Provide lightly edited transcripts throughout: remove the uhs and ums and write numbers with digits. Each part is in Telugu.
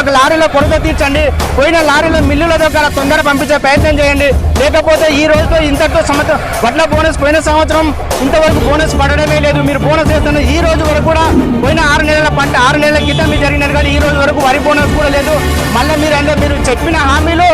మాకు లారీలో కొరత తీర్చండి, పోయిన లారీలో మిల్లుల దగ్గర తొందర పంపించే ప్రయత్నం చేయండి. లేకపోతే ఈ రోజుతో ఇంతటితో సంవత్సరం వడ్ల బోనస్ పోయిన సంవత్సరం ఇంతవరకు బోనస్ పడడమే లేదు. మీరు బోనస్ వేస్తున్న ఈ రోజు వరకు కూడా పోయిన 6 నెలల పంట 6 నెలల క్రితం మీరు జరిగినారు, కానీ ఈ రోజు వరకు వరి బోనస్ కూడా లేదు. మళ్ళీ మీరు చెప్పిన హామీలు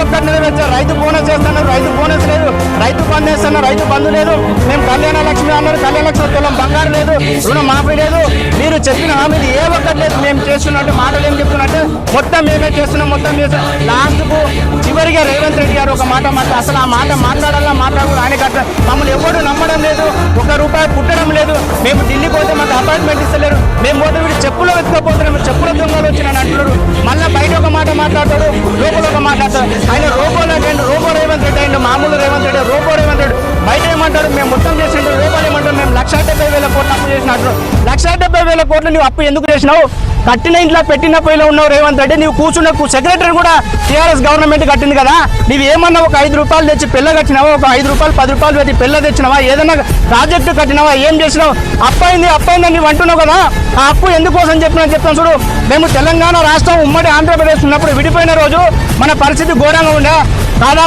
ఒక్కటి నెరవేర్చారు. రైతు బోనస్ వేస్తున్నారు, రైతు బోనస్ లేదు. రైతు బంధు వేస్తున్నారు, రైతు బంధు లేదు. మేము కళ్యాణ లక్ష్మి అన్నారు, కళ్యాణ లక్ష్మి తులం బంగారు లేదు, రుణ మాఫీ లేదు. మీరు చెప్పిన హామీలు ఏ ఒక్కటి లేదు. మేము చేస్తున్నట్టు మాటలు ఏం చెప్తున్నట్టే మొత్తం మేమే చేస్తున్నాం, మొత్తం చేస్తున్నాం. లాస్ట్కు చివరిగా రేవంత్ రెడ్డి గారు ఒక మాట అసలు ఆ మాట మాట్లాడాలా మాట్లాడకూడదు. ఆయన గట్ట మమ్మల్ని ఎవరు నమ్మడం లేదు, ₹1 పుట్టడం లేదు. మేము ఢిల్లీ పోతే మాకు అపాయింట్మెంట్ ఇస్తలేరు. మేము పోతే వీడు చెప్పులు వెతుకపోతున్నాము, చెప్పుల దొంగలు వచ్చినాను అంటున్నారు. మళ్ళీ బయట ఒక మాట మాట్లాడతాడు, లోపల ఒక మాట్లాడతాడు. ఆయన రోబో రేవంత్ రెడ్డి అయిండు, మామూలు రేవంత్ రెడ్డి రోబో రేవంత్ రెడ్డి. బయట ఏమంటాడు, మేము మొత్తం చేసినట్టు, లోపల ఏమంటాడు, మేము 1,70,000 కోట్లు అప్పు చేసినట్టు. 1,70,000 కోట్లు నువ్వు అప్పు ఎందుకు చేసినావు? కట్టిన ఇంట్లో పెట్టిన పొయ్యిలో ఉన్నావు రేవంత్ రెడ్డి. నువ్వు కూర్చున్న సెక్రటరీ కూడా టీఆర్ఎస్ గవర్నమెంట్ కట్టింది కదా. నువ్వు ఏమన్నా ఒక ₹5 తెచ్చి పిల్ల కట్టినావా? ఒక ₹5 ₹10 పెట్టి పిల్ల తెచ్చినావా? ఏదైనా ప్రాజెక్టు కట్టినావా? ఏం చేసినావు? అప్పైందని నువ్వు అంటున్నావు కదా. ఆ అప్పు ఎందుకోసం చెప్తాను చూడు. మేము తెలంగాణ రాష్ట్రం ఉమ్మడి ఆంధ్రప్రదేశ్ ఉన్నప్పుడు విడిపోయిన రోజు మన పరిస్థితి ఘోరంగా ఉండే.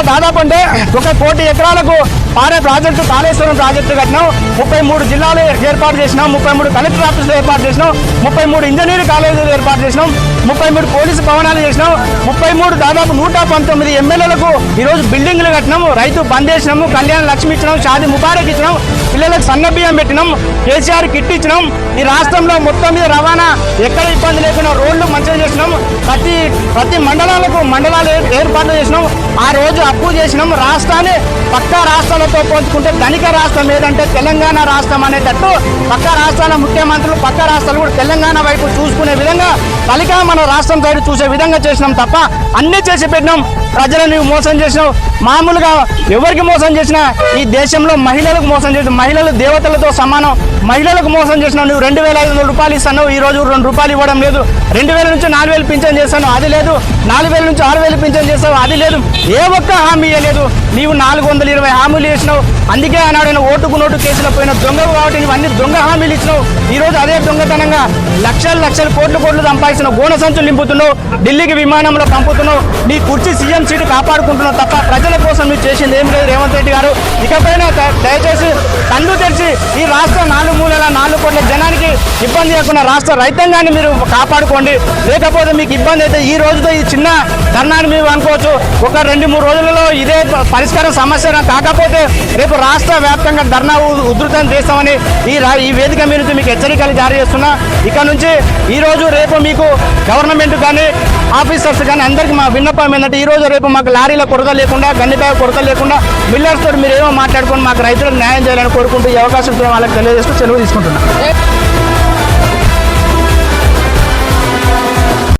దాదాపు అంటే 1 కోటి ఎకరాలకు పారే ప్రాజెక్టు, కాళేశ్వరం ప్రాజెక్టు కట్టినాం. 33 జిల్లాలు ఏర్పాటు చేసినాం, 33 కలెక్టర్ ఆఫీసులు ఏర్పాటు చేసినాం, 33 ఇంజనీరింగ్ కాలేజీలు ఏర్పాటు చేసినాం, 33 పోలీసు భవనాలు చేసినాం, 33 దాదాపు 119 ఎమ్మెల్యేలకు ఈరోజు బిల్డింగ్లు కట్టినాము, రైతు బంద్ చేసినాము, కళ్యాణ లక్ష్మి ఇచ్చినాం, షాదీ ముబారక్ ఇచ్చినాం, పిల్లలకు సన్న బియ్యం పెట్టినాం, కేసీఆర్ కిట్ ఇచ్చినాం. ఈ రాష్ట్రంలో మొత్తం మీద రవాణా ఎక్కడ ఇబ్బంది లేకుండా రోడ్లు మంచిగా చేసినాం. ప్రతి మండలాలు ఏర్పాటు చేసినాం. ఆ రోజు అప్పు చేసినాం. రాష్ట్రాన్ని పక్కా రాష్ట్రాలతో పోల్చుకుంటే ధనిక రాష్ట్రం ఏదంటే తెలంగాణ రాష్ట్రం అనేటట్టు పక్కా రాష్ట్రాల ముఖ్యమంత్రులు పక్కా రాష్ట్రాలు కూడా తెలంగాణ వైపు చూసుకునే విధంగా పలికా మన రాష్ట్రం సైడ్ చూసే విధంగా చేసినాం తప్ప అన్నీ చేసి పెట్టినాం. ప్రజలను మోసం చేసినావు. మామూలుగా ఎవరికి మోసం చేసినా ఈ దేశంలో మహిళలకు మోసం చేసినావు. మహిళలు దేవతలతో సమానం. మహిళలకు మోసం చేసినావు. నువ్వు ₹2,500 ఇస్తాను, ఈ రోజు ₹2 ఇవ్వడం లేదు. 2,000 నుంచి 4,000 పింఛన్ చేస్తాను, అది లేదు. 4,000 నుంచి 6,000 పింఛన్ చేస్తావు, అది లేదు. ఏ ఒక్క హామీ ఇవ్వలేదు. నీవు 420 హామీలు చేసినావు. అందుకే ఆనాడు ఓటుకు నోటు కేసులో పోయిన దొంగలు కాబట్టి నువ్వు అన్ని దొంగ హామీలు ఇచ్చినావు. ఈ రోజు అదే దొంగతనంగా లక్షలు కోట్లు సంపాదిస్తున్నావు. గోన సంచులు నింపుతున్నావు, ఢిల్లీకి విమానంలో పంపుతున్నావు. నీ కుర్చీ సీఎం సీటు కాపాడుకుంటున్నావు తప్ప ప్రజల కోసం నువ్వు చేసింది ఏం లేదు రేవంత్ రెడ్డి గారు. ఇకపైనా దయచేసి కళ్ళు తెరిచి ఈ రాష్ట్ర 4 మూలల 4 కోట్ల జనానికి ఇబ్బంది లేకుండా రాష్ట్ర రైతాంగాన్ని మీరు కాపాడుకోండి. లేకపోతే మీకు ఇబ్బంది అయితే ఈ రోజుతో ఈ చిన్న ధర్నాన్ని మీరు అనుకోవచ్చు. ఒక 2-3 రోజులలో ఇదే పరిష్కారం సమస్య కాకపోతే రేపు రాష్ట్ర వ్యాప్తంగా ధర్నా ఉధృతం చేస్తామని ఈ వేదిక మీద నుంచి మీకు హెచ్చరికలు జారీ చేస్తున్నా. ఇక నుంచి ఈ రోజు రేపు మీకు గవర్నమెంట్ కానీ ఆఫీసర్స్ కానీ అందరికీ మా విన్నపం ఏంటంటే ఈ రోజు రేపు మాకు లారీల కొరత లేకుండా, గండిపాయ కొరత లేకుండా మిల్లర్స్ తోటి మీరు ఏమో మాట్లాడుకొని మాకు రైతులకు న్యాయం చేయాలని కోరుకుంటూ ఈ అవకాశం వాళ్ళకి తెలియజేస్తూ సెలవు తీసుకుంటున్నాను.